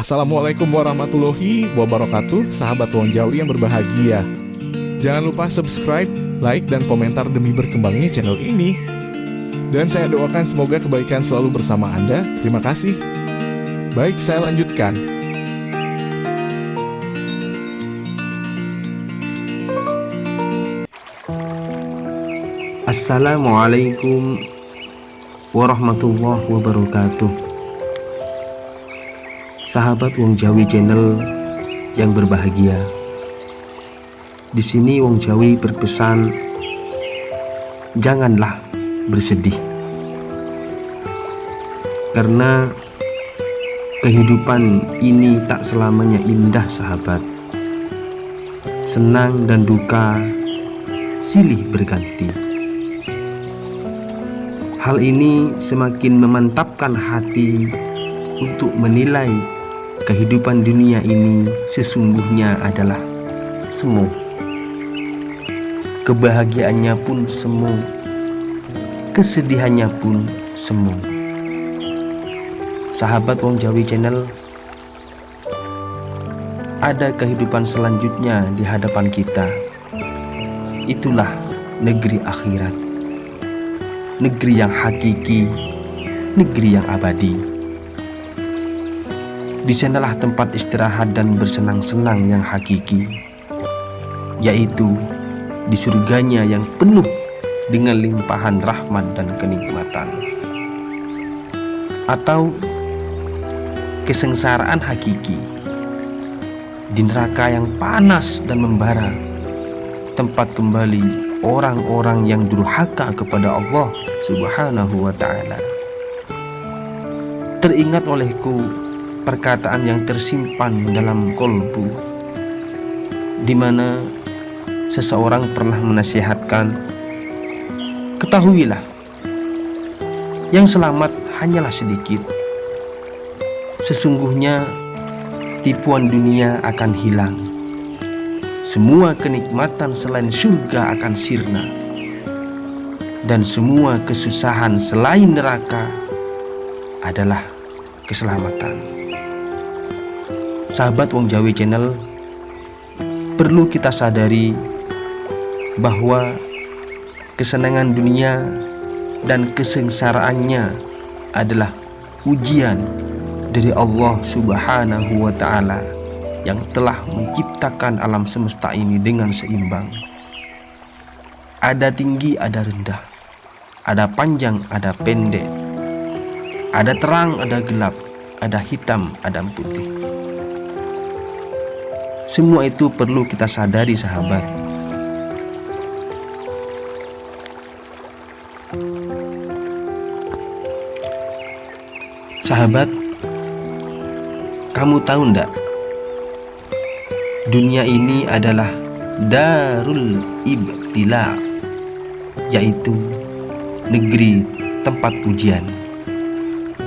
Assalamualaikum warahmatullahi wabarakatuh, sahabat Wong Jawi yang berbahagia. Jangan lupa subscribe, like, dan komentar demi berkembangnya channel ini. Dan saya doakan semoga kebaikan selalu bersama Anda. Terima kasih. Baik, saya lanjutkan. Assalamualaikum warahmatullahi wabarakatuh. Sahabat Wong Jawi Channel yang berbahagia. Di sini Wong Jawi berpesan, janganlah bersedih. Karena kehidupan ini tak selamanya indah, sahabat. Senang dan duka silih berganti. Hal ini semakin memantapkan hati untuk menilai kehidupan dunia ini sesungguhnya adalah semu. Kebahagiaannya pun semu, kesedihannya pun semu. Sahabat Wong Jawi Channel, ada kehidupan selanjutnya di hadapan kita. Itulah negeri akhirat, negeri yang hakiki, negeri yang abadi. Di sanalah tempat istirahat dan bersenang-senang yang hakiki, yaitu di surganya yang penuh dengan limpahan rahmat dan kenikmatan. Atau kesengsaraan hakiki di neraka yang panas dan membara, tempat kembali orang-orang yang durhaka kepada Allah Subhanahu wa ta'ala. Teringat olehku perkataan yang tersimpan dalam kolbu, di mana seseorang pernah menasihatkan, ketahuilah, yang selamat hanyalah sedikit. Sesungguhnya tipuan dunia akan hilang. Semua kenikmatan selain surga akan sirna, dan semua kesusahan selain neraka adalah keselamatan. Sahabat Wong Jawi Channel, perlu kita sadari bahwa kesenangan dunia dan kesengsaraannya adalah ujian dari Allah Subhanahu wa ta'ala yang telah menciptakan alam semesta ini dengan seimbang. Ada tinggi, ada rendah, ada panjang, ada pendek, ada terang, ada gelap, ada hitam, ada putih. Semua itu perlu kita sadari, sahabat. Sahabat, kamu tahu enggak? Dunia ini adalah darul ibtila, yaitu negeri tempat ujian,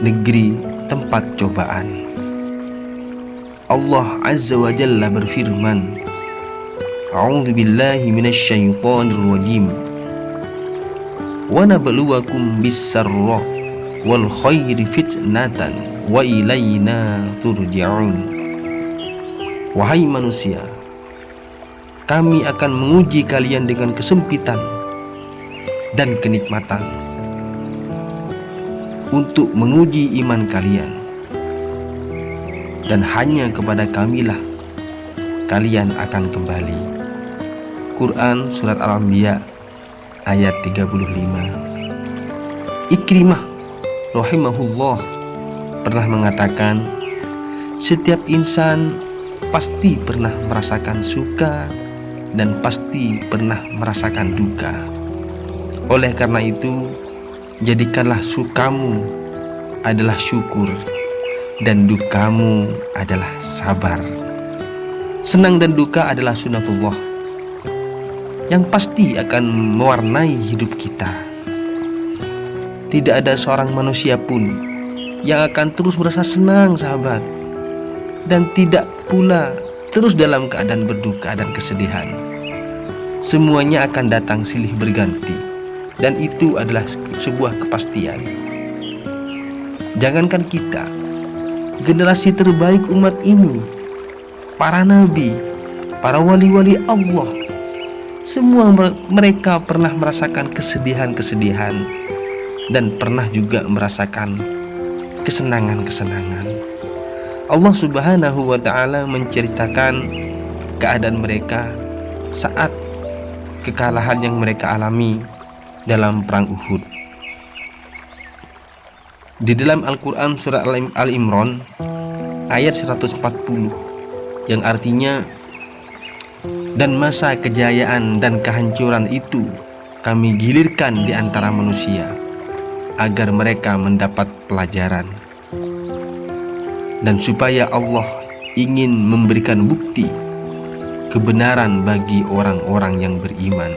negeri tempat cobaan. Allah Azza wa Jalla berfirman, A'udzu billahi minasyaitonir rajim. Wa nabluwakum bis-sarra wal khairi fitnatan wa ilaina turja'un. Wahai manusia, kami akan menguji kalian dengan kesempitan dan kenikmatan untuk menguji iman kalian. Dan hanya kepada kamilah kalian akan kembali. Quran Surat Al-Anbiya ayat 35. Ikrimah rahimahullah pernah mengatakan, setiap insan pasti pernah merasakan suka dan pasti pernah merasakan duka. Oleh karena itu, jadikanlah sukamu adalah syukur dan dukamu adalah sabar. Senang dan duka adalah sunatullah yang pasti akan mewarnai hidup kita. Tidak ada seorang manusia pun yang akan terus merasa senang, sahabat, dan tidak pula terus dalam keadaan berduka dan kesedihan. Semuanya akan datang silih berganti, dan itu adalah sebuah kepastian. Jangankan kita, generasi terbaik umat ini, para nabi, para wali-wali Allah, semua mereka pernah merasakan kesedihan-kesedihan dan pernah juga merasakan kesenangan-kesenangan. Allah Subhanahu wa ta'ala menceritakan keadaan mereka saat kekalahan yang mereka alami dalam perang Uhud. Di dalam Al-Quran surah Al-Imran ayat 140 yang artinya, dan masa kejayaan dan kehancuran itu kami gilirkan di antara manusia agar mereka mendapat pelajaran, dan supaya Allah ingin memberikan bukti kebenaran bagi orang-orang yang beriman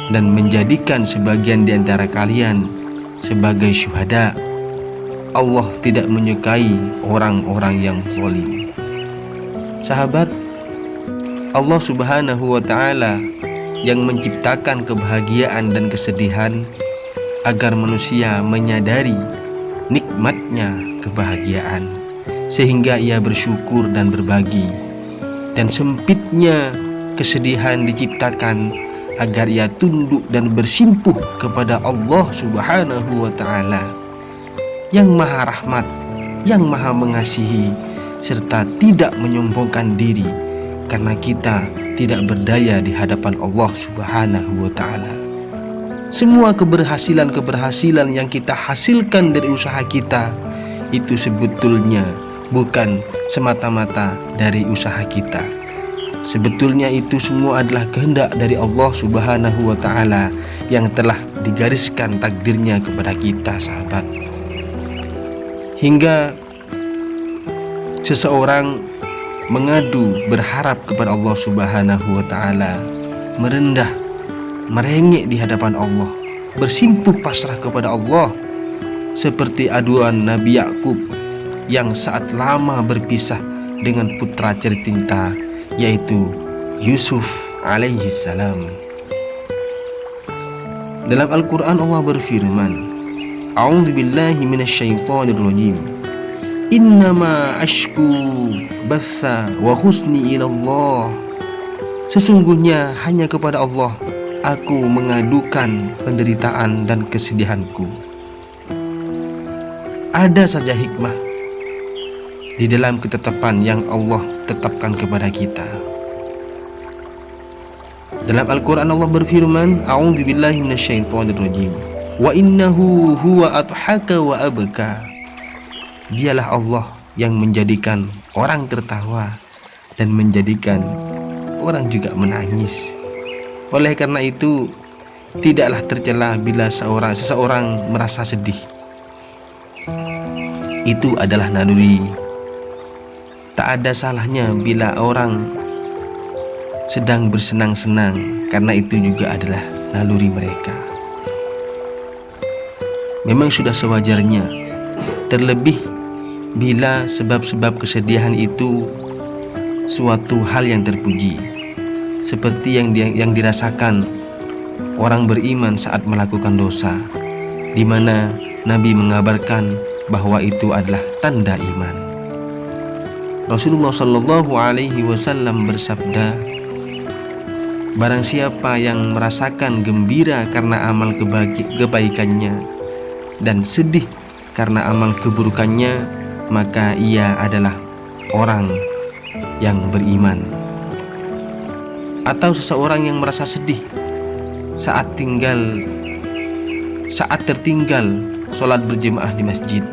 dan menjadikan sebagian di antara kalian sebagai syuhada. Allah tidak menyukai orang-orang yang zalim. Sahabat, Allah Subhanahu wa ta'ala yang menciptakan kebahagiaan dan kesedihan agar manusia menyadari nikmatnya kebahagiaan sehingga ia bersyukur dan berbagi, dan sempitnya kesedihan diciptakan agar ia tunduk dan bersimpuh kepada Allah Subhanahu wa ta'ala yang maha rahmat, yang maha mengasihi, serta tidak menyombongkan diri karena kita tidak berdaya di hadapan Allah Subhanahu wa ta'ala. Semua keberhasilan yang kita hasilkan dari usaha kita itu sebetulnya bukan semata-mata dari usaha kita. Sebetulnya itu semua adalah kehendak dari Allah Subhanahu wa ta'ala yang telah digariskan takdirnya kepada kita, sahabat. Hingga seseorang mengadu berharap kepada Allah Subhanahu wa ta'ala, merendah, merengek di hadapan Allah, bersimpuh pasrah kepada Allah, seperti aduan Nabi Yakub yang saat lama berpisah dengan putra tercinta yaitu Yusuf alaihi salam. Dalam Al-Quran Allah berfirman, A'udzubillahi minasyaitonirrajim, Innama ashku bassa wa husni ilallah. Sesungguhnya hanya kepada Allah aku mengadukan penderitaan dan kesedihanku. Ada saja hikmah di dalam ketetapan yang Allah tetapkan kepada kita. Dalam Al-Quran Allah berfirman, A'udzubillahi minasyaitonirrajim, Wa innahu huwa adhaka wa abka. Dialah Allah yang menjadikan orang tertawa dan menjadikan orang juga menangis. Oleh karena itu, tidaklah tercela bila seseorang merasa sedih. Itu adalah naluri. Tak ada salahnya bila orang sedang bersenang-senang, karena itu juga adalah naluri mereka. Memang sudah sewajarnya, terlebih bila sebab-sebab kesedihan itu suatu hal yang terpuji, seperti yang dirasakan orang beriman saat melakukan dosa, di mana Nabi mengabarkan bahwa itu adalah tanda iman. Rasulullah Shallallahu Alaihi Wasallam bersabda, barang siapa yang merasakan gembira karena amal kebaikannya dan sedih karena amal keburukannya, maka ia adalah orang yang beriman. Atau seseorang yang merasa sedih saat tertinggal sholat berjemaah di masjid,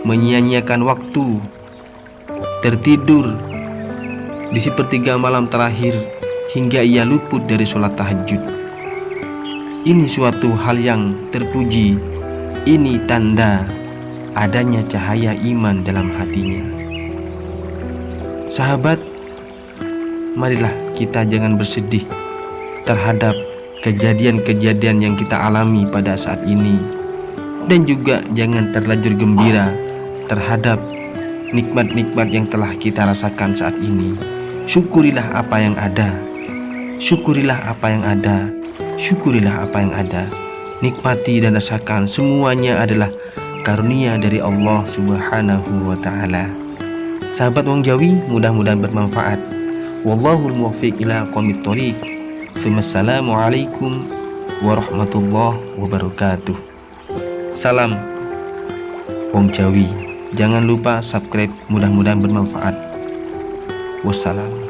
menyia-nyiakan waktu, tertidur di sepertiga malam terakhir hingga ia luput dari sholat tahajud. Ini suatu hal yang terpuji. Ini tanda adanya cahaya iman dalam hatinya. Sahabat, marilah kita jangan bersedih terhadap kejadian-kejadian yang kita alami pada saat ini, dan juga jangan terlanjur gembira terhadap nikmat-nikmat yang telah kita rasakan saat ini. Syukurilah apa yang ada, syukurilah apa yang ada, syukurilah apa yang ada. Nikmati dan rasakan, semuanya adalah karunia dari Allah Subhanahu wa Ta'ala. Sahabat Wong Jawi, mudah-mudahan bermanfaat. Wallahul muwaffiq ila aqwamit thoriq. Wassalamualaikum warahmatullahi wabarakatuh. Salam Wong Jawi. Jangan lupa subscribe, mudah-mudahan bermanfaat. Wassalam.